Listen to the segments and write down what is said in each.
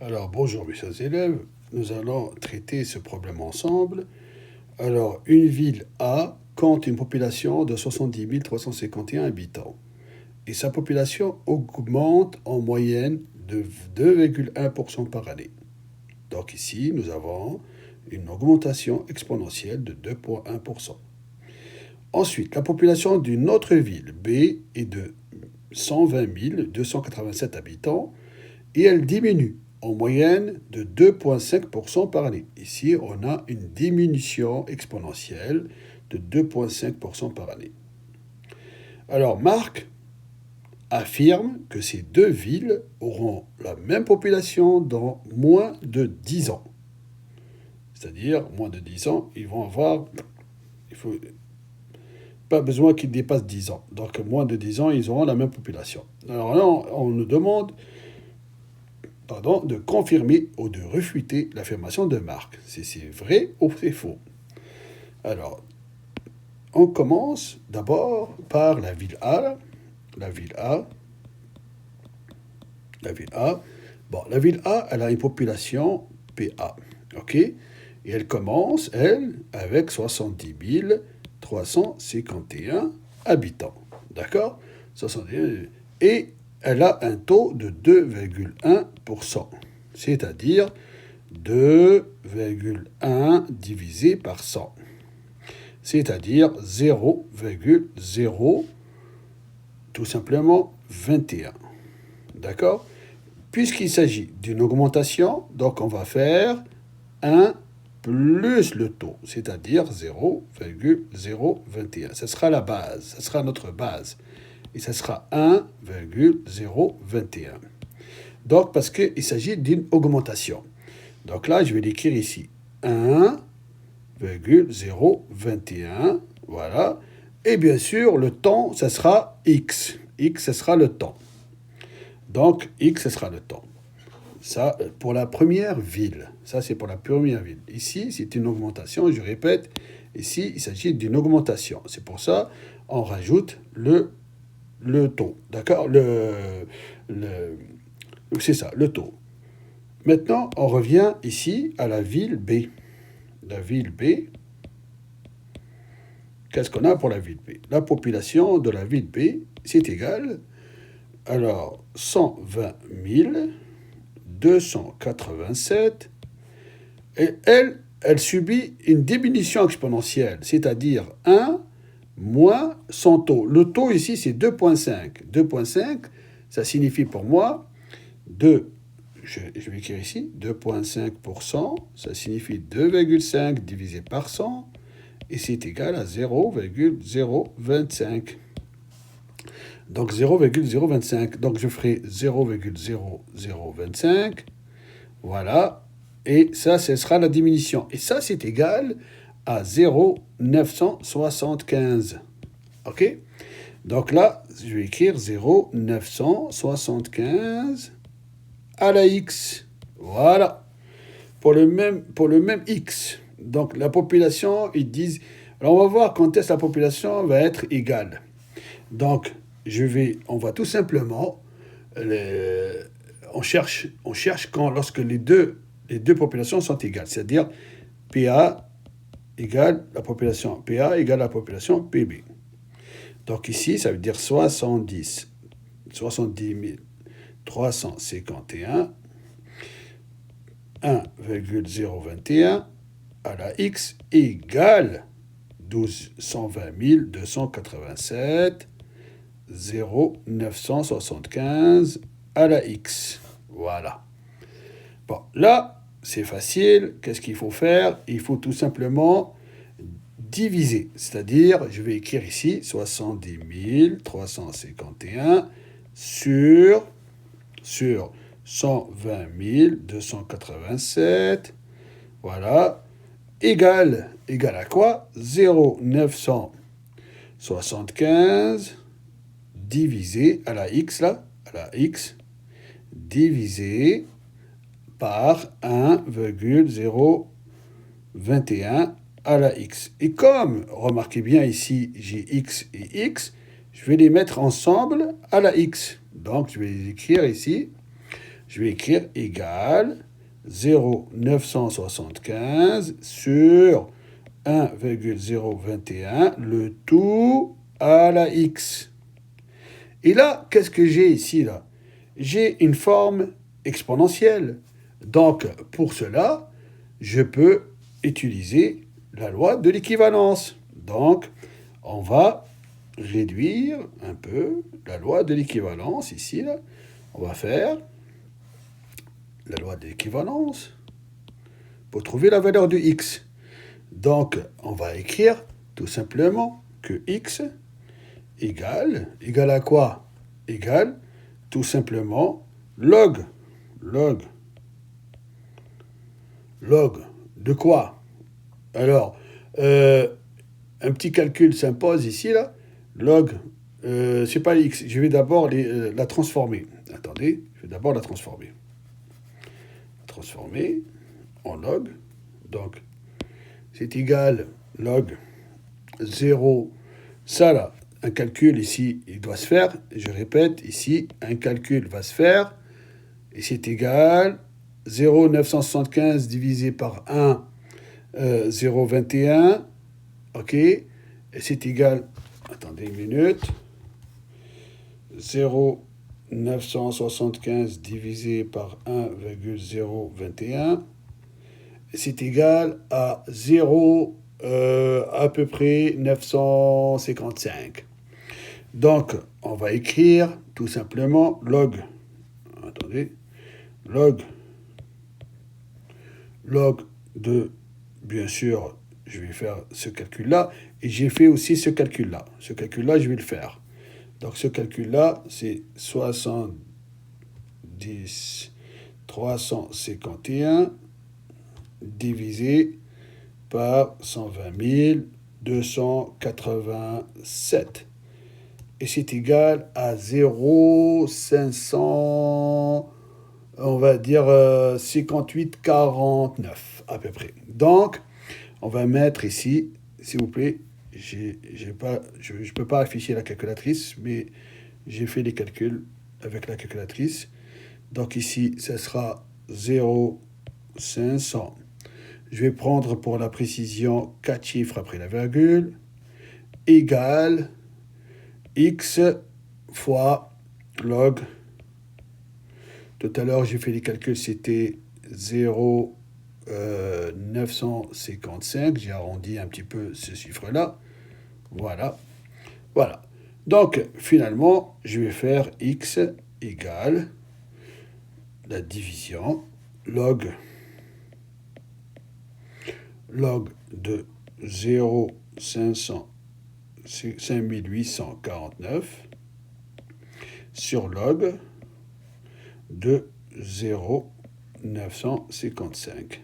Alors, bonjour mes chers élèves, nous allons traiter ce problème ensemble. Alors, une ville A compte une population de 70 351 habitants et sa population augmente en moyenne de 2,1% par année. Donc ici, nous avons une augmentation exponentielle de 2,1%. Ensuite, la population d'une autre ville, B, est de 120 287 habitants et elle diminue en moyenne de 2,5% par année. Ici, on a une diminution exponentielle de 2,5% par année. Alors, Marc affirme que ces deux villes auront la même population dans moins de 10 ans. C'est-à-dire, moins de 10 ans, ils vont avoir... Il faut pas besoin qu'ils dépassent 10 ans. Donc, moins de 10 ans, ils auront la même population. Alors là, on nous demande de confirmer ou de refuter l'affirmation de Marc, si c'est vrai ou c'est faux. Alors, on commence d'abord par la ville A. La ville A. Bon, la ville A, elle a une population PA. OK? Et elle commence, elle, avec 70 351 habitants. D'accord? 71. Et elle a un taux de 2,1%, c'est-à-dire 2,1 divisé par 100, c'est-à-dire 0,0 tout simplement 21. D'accord? Puisqu'il s'agit d'une augmentation, donc on va faire 1 plus le taux, c'est-à-dire 0,021. Ce sera la base, ce sera notre base. Et ça sera 1,021. Donc, parce qu'il s'agit d'une augmentation. Donc là, je vais l'écrire ici. 1,021. Voilà. Et bien sûr, le temps, ça sera x. X, ça sera le temps. Donc, x, ça sera le temps. Ça, pour la première ville. Ça, c'est pour la première ville. Ici, c'est une augmentation. Je répète, ici, il s'agit d'une augmentation. C'est pour ça, on rajoute le taux. D'accord? C'est ça, le taux. Maintenant, on revient ici à la ville B. La ville B, qu'est-ce qu'on a pour la ville B? La population de la ville B, c'est égal, alors, 120 287, et elle subit une diminution exponentielle, c'est-à-dire 1 moins son taux. Le taux ici, c'est 2,5. 2,5, ça signifie pour moi 2, je vais écrire ici, 2,5%, ça signifie 2,5 divisé par 100, et c'est égal à 0,025. Donc 0,025, donc je ferai 0,0025, voilà, et ça, ce sera la diminution. Et ça, c'est égal à 0,975. OK? Donc là, je vais écrire 0,975 à la x. Voilà. Pour le même x. Donc la population, ils disent... Alors on va voir quand est-ce que la population va être égale. Donc on va tout simplement... on cherche lorsque les deux populations sont égales. C'est-à-dire PA égale la population PA égale la population PB. Donc ici, ça veut dire 70 351, 1,021 à la x égale 120 287, 0,975 à la x. Voilà. Bon, là, c'est facile. Qu'est-ce qu'il faut faire? Il faut tout simplement diviser. C'est-à-dire, je vais écrire ici 70 351 sur 120 287. Voilà. Égal à quoi? 0,975 divisé à la x, divisé par 1,021 à la x. Et comme, remarquez bien ici, j'ai x et x, je vais les mettre ensemble à la x. Donc, je vais les écrire ici. je vais écrire égal 0,975 sur 1,021, le tout à la x. Et là, qu'est-ce que j'ai ici là? J'ai une forme exponentielle. Donc, pour cela, je peux utiliser la loi de l'équivalence. Donc, on va réduire un peu la loi de l'équivalence ici. Là. On va faire la loi de l'équivalence pour trouver la valeur de x. Donc, on va écrire tout simplement que x égale à quoi? Égale tout simplement log de quoi? Alors, un petit calcul s'impose ici, là. Log, c'est pas x, je vais d'abord la transformer. Attendez, je vais d'abord la transformer. Transformer en log. Donc, c'est égal log 0. Ça, là, un calcul ici, il doit se faire. Je répète, ici, un calcul va se faire. Et c'est égal 0,975 divisé par 1, 0,21. OK. Et c'est égal, attendez une minute, 0,975 divisé par 1,021. C'est égal à 0, à peu près 955. Donc, on va écrire tout simplement log. Attendez. Log de, bien sûr, je vais faire ce calcul-là, et j'ai fait aussi ce calcul-là. Ce calcul-là, je vais le faire. Donc, ce calcul-là, c'est 70 351 divisé par 120 287. Et c'est égal à 0,500, on va dire 58,49 à peu près. Donc, on va mettre ici, s'il vous plaît, je ne peux pas afficher la calculatrice, mais j'ai fait les calculs avec la calculatrice. Donc ici, ce sera 0,500. Je vais prendre pour la précision 4 chiffres après la virgule, égale x fois log. Tout à l'heure, j'ai fait les calculs, c'était 0,955. J'ai arrondi un petit peu ce chiffre-là. Voilà. Voilà. Donc, finalement, je vais faire x égale la division log de 5849 sur log de 0,955.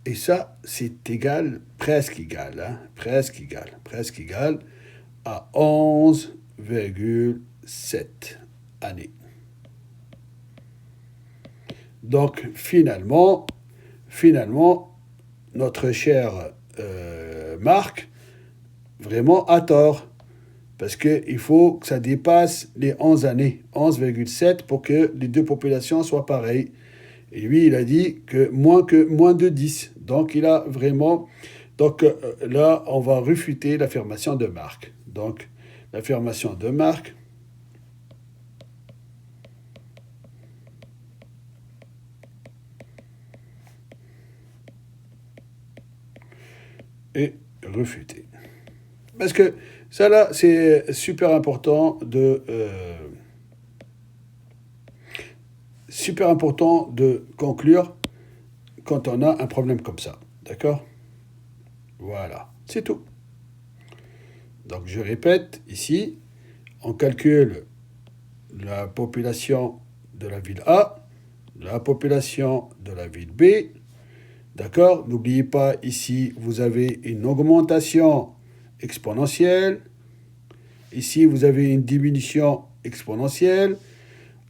Et ça, c'est égal, presque égal à 11,7 années. Donc, finalement, notre cher Marc, vraiment a tort. Parce qu'il faut que ça dépasse les 11 années, 11,7 pour que les deux populations soient pareilles. Et lui, il a dit que moins de 10. Donc, il a vraiment... Donc, là, on va réfuter l'affirmation de Marc. Donc, l'affirmation de Marc est réfutée. Parce que ça, là, c'est super important de conclure quand on a un problème comme ça. D'accord? Voilà, c'est tout. Donc, je répète, ici, on calcule la population de la ville A, la population de la ville B. D'accord? N'oubliez pas, ici, vous avez une augmentation exponentielle. Ici, vous avez une diminution exponentielle.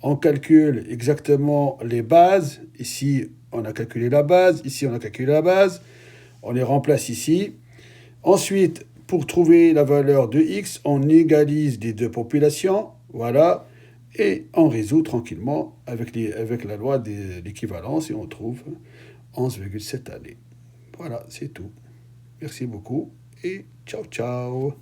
On calcule exactement les bases. Ici, on a calculé la base. Ici, on a calculé la base. On les remplace ici. Ensuite, pour trouver la valeur de x, on égalise les deux populations. Voilà. Et on résout tranquillement avec la loi de l'équivalence et on trouve 11,7 années. Voilà, c'est tout. Merci beaucoup et ciao ciao.